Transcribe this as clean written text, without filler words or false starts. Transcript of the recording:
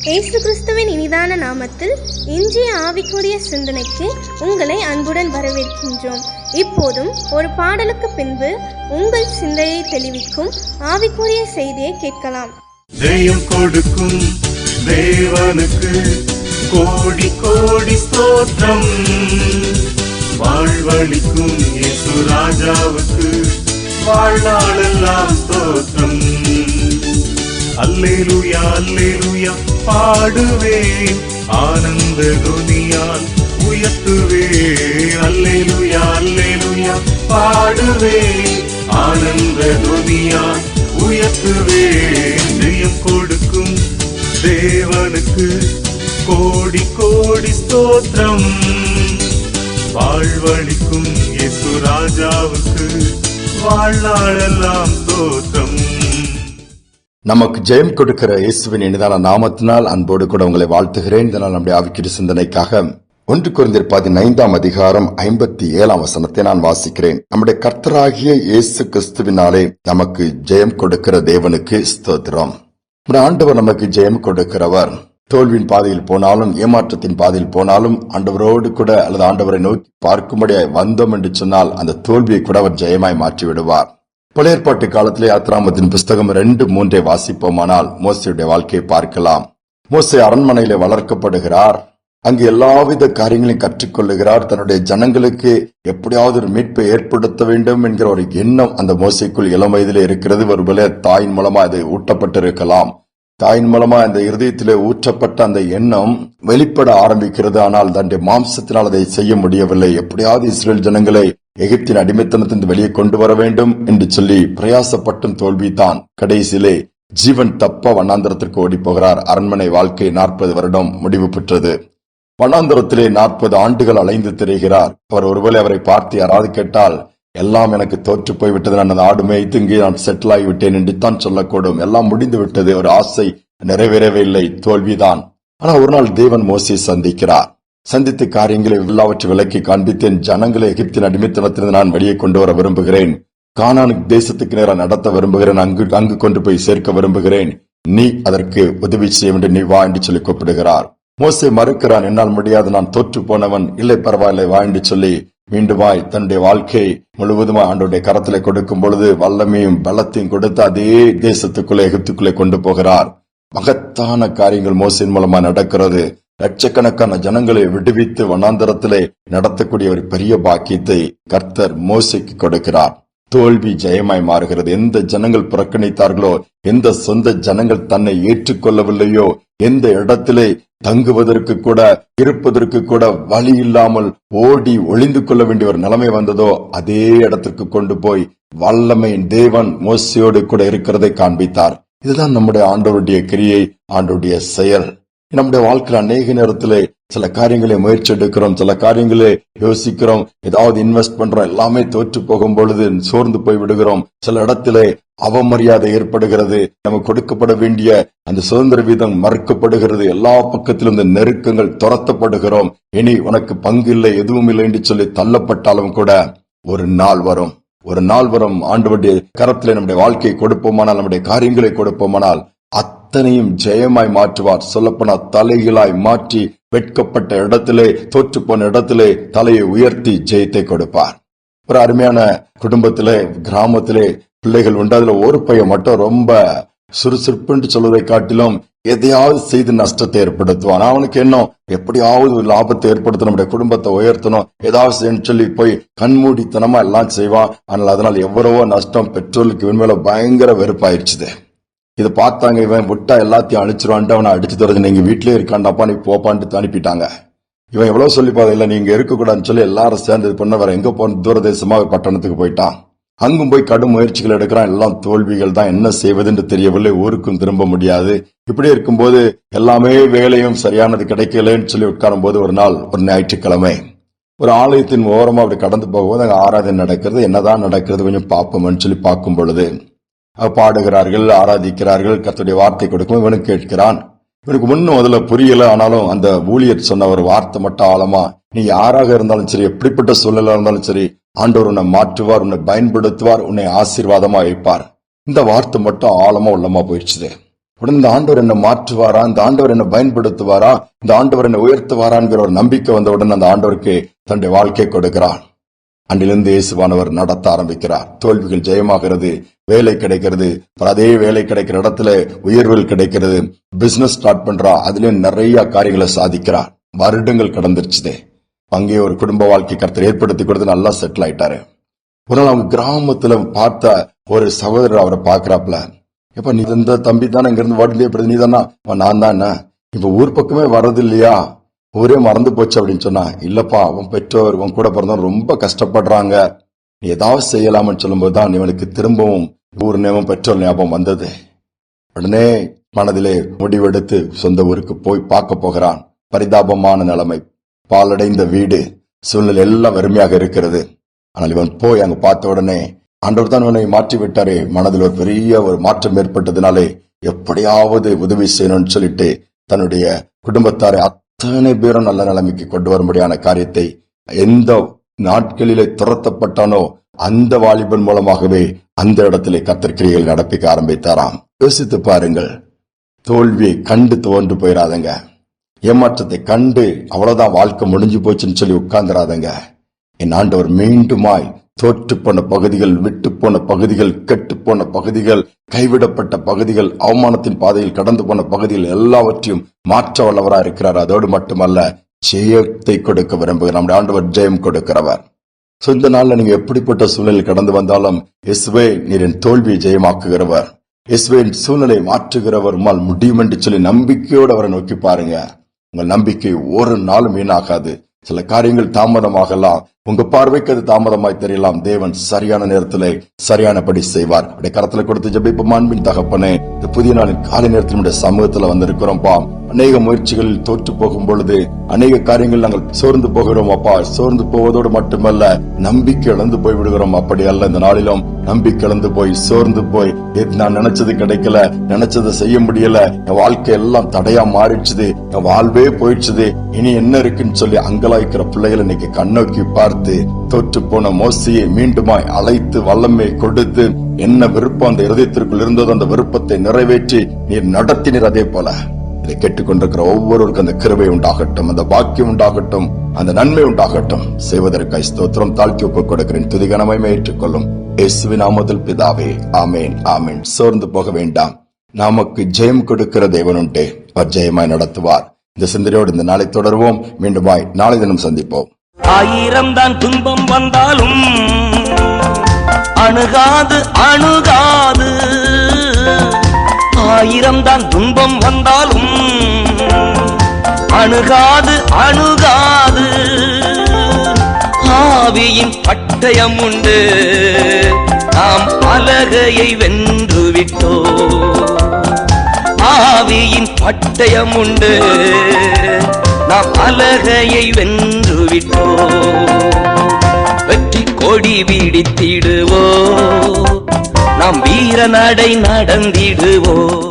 இயேசு கிறிஸ்துவின் இனிதான நாமத்தில் இன்றைய ஆவிக்குரிய சிந்தனைக்கு உங்களை அன்புடன் வரவேற்கின்றோம். இப்போதும் ஒரு பாடலுக்கு பின்பு உங்கள் சிந்தையை தெளிவிக்கும் ஆவிக்குரிய செய்தியை கேட்கலாம். ஜெயம் கொடுக்கும் தேவனுக்கு கோடி கோடி ஸ்தோத்திரம், வாழ்வளிக்கும் இயேசு ராஜாவுக்கு வாழ்நாளெல்லாம் ஸ்தோத்திரம். அல்லேலூயா அல்லேலூயா பாடுவேன், ஆனந்த துனியால் உயர்த்துவேன். அல்லேலூயா அல்லேலூயா பாடுவேன், ஆனந்த துனியால் உயர்த்துவேன். ஜெயம் கொடுக்கும் தேவனுக்கு கோடி கோடி ஸ்தோத்திரம், வாழ்வளிக்கும் இயேசு ராஜாவுக்கு வாழ்நாளெல்லாம் ஸ்தோத்திரம். நமக்கு ஜெயம் கொடுக்கிற இயேசுவின் இனிதான நாமத்தினால் அன்போடு கூட உங்களை வாழ்த்துகிறேன். இதனால் நம்முடைய ஆவிக்குரிய சிந்தனைக்காக 1 கொரிந்தியர் 15 அதிகாரம் 57 வசனத்தை நான் வாசிக்கிறேன். நம்முடைய கர்த்தராகிய இயேசு கிறிஸ்துவினாலே நமக்கு ஜெயம் கொடுக்கிற தேவனுக்கு ஸ்தோத்திரம். நம்முடைய ஆண்டவர் நமக்கு ஜெயம் கொடுக்கிறவர். தோல்வியின் பாதையில் போனாலும் ஏமாற்றத்தின் பாதையில் போனாலும் ஆண்டவரோடு கூட அல்லது ஆண்டவரை நோக்கி பார்க்கும்படியாய் வந்தோம் என்று சொன்னால் அந்த தோல்வியை கூட அவர் ஜெயமாய் மாற்றி விடுவார். பழைய ஏற்பாட்டு காலத்திலே யாத்திராகமத்தின் புஸ்தகம் 2:3 வாசிப்போமானால் மோசேயுடைய வாழ்க்கையை பார்க்கலாம். மோசே அரண்மனையிலே வளர்க்கப்படுகிறார். அங்கு எல்லாவித காரியங்களையும் கற்றுக்கொள்ளுகிறார். தன்னுடைய ஜனங்களுக்கு எப்படியாவது ஒரு மீட்பை ஏற்படுத்த வேண்டும் என்கிற ஒரு எண்ணம் அந்த மோசைக்குள் இளம் வயதிலே இருக்கிறது. ஒருவேளை தாயின் மூலமா அது ஊட்டப்பட்டிருக்கலாம். தாயின் மூலமா அந்த இருதயத்திலே ஊற்றப்பட்ட அந்த எண்ணம் வெளிப்பட ஆரம்பிக்கிறது. ஆனால் தன்னுடைய மாம்சத்தினால் அதை செய்ய முடியவில்லை. எப்படியாவது இஸ்ரேல் ஜனங்களை எகிப்தின் அடிமைத்தனத்திலிருந்து வெளியே கொண்டு வர வேண்டும் என்று சொல்லி பிரயாசப்பட்டும் தோல்விதான். கடைசியிலே ஜீவன் தப்ப வனாந்தரத்திற்கு ஓடி போகிறார். அரண்மனை வாழ்க்கை 40 வருடம் முடிவு பெற்றது. வனாந்தரத்திலே 40 ஆண்டுகள் அலைந்து திரிகிறார். அவர் ஒருவேளை அவரை பார்த்து யாராவது கேட்டால், எல்லாம் எனக்கு தோற்று போய்விட்டது, நான் அந்த ஆடு மேய்த்து இங்கே நான் செட்டில் ஆகிவிட்டேன் என்று தான் சொல்லக்கூடும். எல்லாம் முடிந்து விட்டது, ஒரு ஆசை நிறைவேறவே இல்லை, தோல்விதான். ஆனால் ஒரு நாள் தேவன் மோசேயை சந்திக்கிறார். சந்தித்த காரியங்களை எல்லாவற்றை விலக்கி காண்பித்தேன். ஜனங்களை எகிப்தின் அடிமைத்தனத்திலிருந்து நான் வெளியே கொண்டு வர விரும்புகிறேன். கானான் தேசத்துக்கு நேராக நடத்த விரும்புகிறேன். அங்கு கொண்டு போய் சேர்க்க விரும்புகிறேன். நீ அதற்கு உதவி செய்ய வேண்டும், நீ வா என்று சொல்லி கூப்பிடுகிறார். மோசே மறுக்கிறான். என்னால் முடியாது, நான் தோற்று போனவன். இல்லை பரவாயில்லை, வா என்று சொல்லி மீண்டுமாய் தன்னுடைய வாழ்க்கை முழுவதுமா ஆண்டவருடைய கரத்திலே கொடுக்கும் பொழுது வல்லமையும் பலத்தையும் கொடுத்து அதே தேசத்துக்குள்ளே எகிப்துக்குள்ளே கொண்டு போகிறார். மகத்தான காரியங்கள் மோசையின் மூலமா நடக்கிறது. லட்சக்கணக்கான ஜனங்களை விடுவித்து வனாந்தரத்திலே நடத்தக்கூடிய ஒரு பெரிய பாக்கியத்தை கர்த்தர் மோசைக்கு கொடுக்கிறார். தோல்வி ஜெயமாய் மாறுகிறது. எந்த ஜனங்கள் புறக்கணித்தார்களோ, எந்த சொந்த ஜனங்கள் தன்னை ஏற்றுக்கொள்ளவில்லையோ, எந்த இடத்திலே தங்குவதற்கு கூட இருப்பதற்கு கூட வழி இல்லாமல் ஓடி ஒளிந்து கொள்ள வேண்டிய ஒரு நிலைமை வந்ததோ, அதே இடத்திற்கு கொண்டு போய் வல்லமையின் தேவன் மோசையோடு கூட இருக்கிறதை காண்பித்தார். இதுதான் நம்முடைய ஆண்டவருடைய கிரியை, ஆண்டவருடைய செயல். நம்முடைய வாழ்க்கையில் அநேக நேரத்திலே சில காரியங்களை முயற்சி எடுக்கிறோம், சில காரியங்களை யோசிக்கிறோம், ஏதாவது இன்வெஸ்ட் பண்றோம், எல்லாமே தோற்று போகும் பொழுது சோர்ந்து போய் விடுகிறோம். சில இடத்திலே அவமரியாதை ஏற்படுகிறது. நமக்கு கொடுக்கப்பட வேண்டிய அந்த சுதந்திர வீதம் மறுக்கப்படுகிறது. எல்லா பக்கத்திலும் இந்த நெருக்கங்கள் துரத்தப்படுகிறோம். இனி உனக்கு பங்கு இல்லை, எதுவும் இல்லை என்று சொல்லி தள்ளப்பட்டாலும் கூட ஒரு நாள் வரும் ஆண்டவருடைய கரத்திலே நம்முடைய வாழ்க்கையை கொடுப்போமானால், நம்முடைய காரியங்களை கொடுப்போமானால் அத்தனையும் ஜெயமாய் மாற்றுவார். சொல்லப்போனா தலைகளாய் மாற்றி வெட்கப்பட்ட இடத்திலே, தோற்று போன இடத்திலே தலையை உயர்த்தி ஜெயத்தை கொடுப்பார். ஒரு அருமையான குடும்பத்திலே, கிராமத்திலே பிள்ளைகள் உண்டு. அதுல ஒரு பையன் மட்டும் ரொம்ப சுறுசுறுப்புன்னு சொல்வதை காட்டிலும் எதையாவது செய்து நஷ்டத்தை ஏற்படுத்துவான். அவனுக்கு என்ன, எப்படியாவது ஒரு லாபத்தை ஏற்படுத்த நம்முடைய குடும்பத்தை உயர்த்தணும், ஏதாவது சொல்லி போய் கண்மூடித்தனமா எல்லாம் செய்வான். ஆனால் அதனால் எவ்வளவோ நஷ்டம். பெட்ரோலுக்கு இவன் மேல பயங்கர வெறுப்பாயிருச்சுது. இதை பார்த்தாங்க, இவன் விட்டா எல்லாத்தையும் அழிச்சிருவான்ட்டு அவனை அடிச்சு தரது, நீங்க வீட்டிலே இருக்காண்டாப்பா, நீ போப்பான்ட்டு அனுப்பிட்டாங்க. இவன் எவ்வளவு சொல்லி பாத இல்ல, நீங்க இருக்கக்கூடாதுன்னு சொல்லி எல்லாரும் சேர்ந்து இது பண்ண, வேற எங்க போன தூரதேசமா பட்டணத்துக்கு போயிட்டான். அங்கும் போய் கடும் முயற்சிகள் எடுக்கிறான். எல்லாம் தோல்விகள் தான். என்ன செய்வதுன்னு தெரியவில்லை. ஊருக்கும் திரும்ப முடியாது. இப்படி இருக்கும்போது எல்லாமே வேலையும் சரியானது கிடைக்கலன்னு சொல்லி உட்காரும் போது ஒரு நாள், ஒரு ஞாயிற்றுக்கிழமை, ஒரு ஆலயத்தின் ஓரமா அப்படி கடந்து போகும்போது அங்க ஆராதனை நடக்கிறது. என்னதான் நடக்கிறது கொஞ்சம் பார்ப்போம்னு சொல்லி பார்க்கும் பொழுது பாடுகிறார்கள், ஆராதிக்கிறார்கள், கர்த்தருடைய வார்த்தை கொடுக்கும். இவனுக்கு கேட்கிறான். இவனுக்கு முன்னும் அதுல புரியல. ஆனாலும் அந்த ஊழியர் சொன்ன ஒரு வார்த்தை மட்டும் ஆழமா, நீ யாராக இருந்தாலும் சரி, எப்படிப்பட்ட சூழ்நிலை இருந்தாலும் சரி, ஆண்டவர் உன்னை மாற்றுவார், உன்னை பயன்படுத்துவார், உன்னை ஆசீர்வாதமா வைப்பார். இந்த வார்த்தை மட்டும் ஆழமா உள்ளமா போயிடுச்சு. உடனே இந்த ஆண்டவர் என்ன மாற்றுவாரா, இந்த ஆண்டவர் என்ன பயன்படுத்துவாரா, இந்த ஆண்டவர் என்ன உயர்த்துவாரான்கிற ஒரு நம்பிக்கை வந்தவுடன் அந்த ஆண்டவருக்கு தன்னுடைய வாழ்க்கை கொடுக்கிறான். அன்றிலிருந்து இயேசுவானவர் நடத்த ஆரம்பிக்கிறார். தோல்விகள் ஜெயமாகிறது, வேலை கிடைக்கிறது, அதே வேலை கிடைக்கிற இடத்துல உயர்வுகள் கிடைக்கிறது, பிசினஸ் ஸ்டார்ட் பண்றா, அதுலயும் நிறைய காரியங்களை சாதிக்கிறார். வருடங்கள் கடந்துருச்சுதே. அங்கே ஒரு குடும்ப வாழ்க்கை கர்த்தர் ஏற்படுத்தி கொடுத்து நல்லா செட்டில் ஆயிட்டாரு. ஒரு நாள் அவங்க கிராமத்துல பார்த்த ஒரு சகோதரர் அவரை பாக்குறாப்ல, எப்ப நீ இந்த தம்பி தானே இங்க இருந்து வாடி நீ தானா? நான் தான். என்ன இப்ப ஊர் பக்கமே வர்றது இல்லையா, ஊரே மறந்து போச்சு அப்படின்னு சொன்னா, இல்லப்பா அவன் பெற்றோர் உன் கூட பிறந்தவன் ரொம்ப கஷ்டப்படுறாங்க, நீ ஏதாவது செய்யலாம்னு சொல்லும் போதுதான் இவனுக்கு திரும்பவும் ஊர் ஞாபகம் பெற்றோர் ஞாபகம் வந்தது. உடனே மனதிலே முடிவெடுத்து சொந்த ஊருக்கு போய் பார்க்க போகிறான். பரிதாபமான நிலைமை, பாலடைந்த வீடு, சூழ்நிலை எல்லாம் வெறுமையாக இருக்கிறது. ஆனால் இவன் போய் அங்க பார்த்த உடனே ஆண்டவர் தான் இவனை மாற்றி விட்டாரே, மனதில் ஒரு பெரிய ஒரு மாற்றம் ஏற்பட்டதுனாலே எப்படியாவது உதவி செய்யணும்னு சொல்லிட்டு தன்னுடைய குடும்பத்தாரை அத்தனை பேரும் நல்ல நிலைமைக்கு கொண்டு வரும்படியான காரியத்தை எந்த நாட்களிலே துரத்தப்பட்டானோ அந்த வாலிபன் மூலமாகவே அந்த இடத்திலே கர்த்தர் கிரியைகள் நடப்பிக்க ஆரம்பித்தாராம். யோசித்து பாருங்கள், தோல்வியை கண்டு தோன்று போயிடாதங்க, ஏமாற்றத்தை கண்டு அவ்வளவுதான் வாழ்க்கை முடிஞ்சு போச்சுன்னு சொல்லி உட்கார்ந்துடாதங்க. என் ஆண்டவர் மீண்டுமாய் தோற்று போன பகுதிகள், விட்டு போன பகுதிகள், கெட்டு போன பகுதிகள், கைவிடப்பட்ட பகுதிகள், அவமானத்தின் பாதையில் கடந்து போன பகுதிகள் எல்லாவற்றையும் மாற்ற வல்லவராக இருக்கிறார். அதோடு மட்டுமல்ல, ஜெயத்தை கொடுக்க விரும்புகிறார். நம்முடைய ஆண்டவர் ஜெயம் கொடுக்கிறவர். இந்த நாள்ல நீங்க எப்படிப்பட்ட சூழ்நிலை கடந்து வந்தாலும், இயேசுவே நீர் என் தோல்வியை ஜெயமாக்குகிறவர், இயேசுவே என் சூழ்நிலை மாற்றுகிறவர், உம்மால் முடியும் என்று சொல்லி நம்பிக்கையோடு அவரை நோக்கி பாருங்க. உங்கள் நம்பிக்கை ஒரு நாளும் வீணாகாது. சில காரியங்கள் தாமதமாகலாம், உங்க பார்வைக்கு அது தாமதமாய் தெரியலாம், தேவன் சரியான நேரத்திலே சரியானபடி செய்வார். அப்படியே கரத்துல கொடுத்து ஜெபிப்போம். அன்பின் தகப்பனே, இந்த புதிய நாளின் காலை நேரத்தில் நம்முடைய சமூகத்துல வந்திருக்கிறோம். அநேக முயற்சிகளில் தோற்று போகும் பொழுது அநேக காரியங்கள் நாங்கள் சோர்ந்து போகிறோம் அப்பா. சோர்ந்து போவதோடு மட்டுமல்ல, நம்பிக்கை இழந்து போய் விடுகிறோம். அப்படி அல்ல, இந்த நாளிலும் நம்பிக்கை இழந்து போய் சோர்ந்து போய் நான் நினைச்சது கிடைக்கல, நினைச்சதை செய்ய முடியல, என் வாழ்க்கை எல்லாம் தடையா மாறிடுச்சுது, என் வாழ்வே போயிடுச்சுது, இனி என்ன இருக்குன்னு சொல்லி அங்கலாய்க்கிற பிள்ளைகளை இன்னைக்கு கண்ணோக்கி பார்த்து தோற்று போன மோசையை மீண்டுமாய் அழைத்து வல்லமை கொடுத்து என்ன விருப்பம் அந்த இருதயத்திற்குள் இருந்ததோ அந்த விருப்பத்தை நிறைவேற்றி நீர் நடத்தினீர். அதே போல இதை கேட்டுக்கொண்டிருக்கிற ஒவ்வொருவருக்கும் அந்த கிருபை உண்டாகட்டும், அந்த பாக்கியம் உண்டாகட்டும், அந்த நன்மை உண்டாகட்டும். செய்வதற்காய் ஸ்தோத்திரம் தாழ்த்தி ஒப்புக் கொடுக்கிறேன். துதிகனமை ஏற்றுக்கொள்ளும் இயேசுவின் நாமத்தில் பிதாவே, ஆமேன் ஆமேன். சோர்ந்து போக வேண்டாம், நமக்கு ஜெயம் கொடுக்கிற தேவன் உண்டே, அவர் ஜெயமாய் நடத்துவார். இந்த சிந்தனையோடு இந்த நாளை தொடர்வோம். மீண்டுமாய் நாளை தினம் சந்திப்போம். 1000 தான் துன்பம் வந்தாலும் அணுகாது அணுகாது, 1000 தான் துன்பம் வந்தாலும் அணுகாது அணுகாது. ஆவியின் பட்டயம் உண்டு, நாம் அலகையை வென்று விட்டோம். ஆவியின் பட்டயம் உண்டு, நாம் அலகையை வென்று விட்டோம். வெற்றி கொடி பிடித்திடுவோ, நாம் வீர நடை நடந்திடுவோம்.